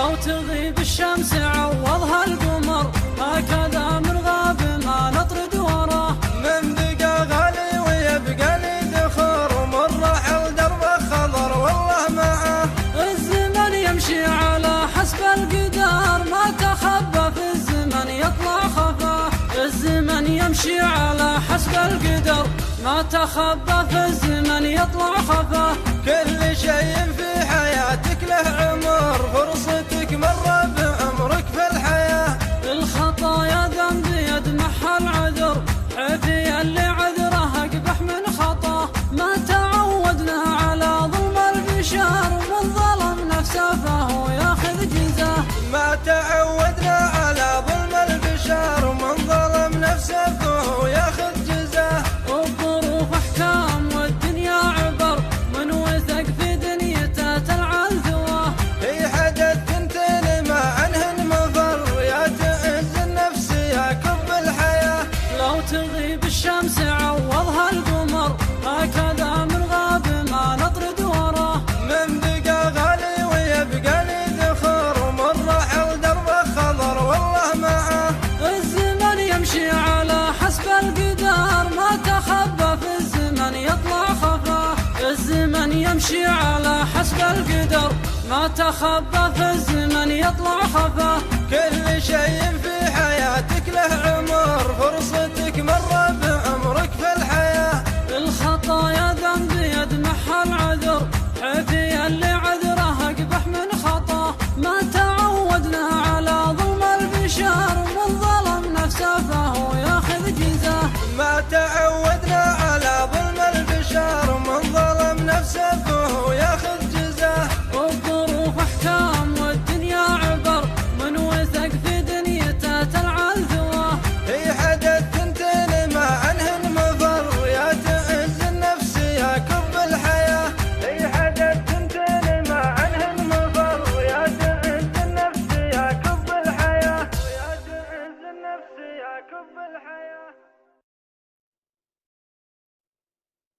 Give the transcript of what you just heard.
لو تغيب الشمس عوضها القمر، هكذا من غاب ما نطرد وراه. من بقى غالي ويبقى لي دخور، ومن رحل دربه خضر والله معاه. الزمن يمشي على حسب القدر، ما تخبى في الزمن يطلع خفاه. الزمن يمشي على حسب القدر، ما تخبى في الزمن يطلع خفاه. كل شيء في حياتك له عمر، فرصتك مرة بعمرك في الحياة. الخطايا ذنب يدمحها العذر، عفي اللي عذره أقبح من خطاه. ما تعودنا على ظلم البشر، من ظلم نفسه فهو ياخذ جزاه. ما تعودنا على ظلم البشر، ومن ظلم نفسه فهو ياخذ جزاه. الظروف احكام والدنيا عبر، من وثق في دنيته تلعن ثواه. هي حدث تنتين ما عنهن مفر، يا تعز النفس يا كب الحياة. لو تغيب الشمس عوضها القمر، هكذا من غاب ما نطرد وراه. من بقى غالي ويبقى لي دخور، ومن رحل دربه خضر والله معاه. الزمن يمشي على حسب القدر، ما تخبى في الزمن يطلع خفاه. الزمن يمشي على حسب القدر، ما تخبى في الزمن يطلع خفاه. كل شيء في حياتك له عمر، فرصتك مرة بعمرك في الحياة. الخطايا ذنب يدمحها العذر،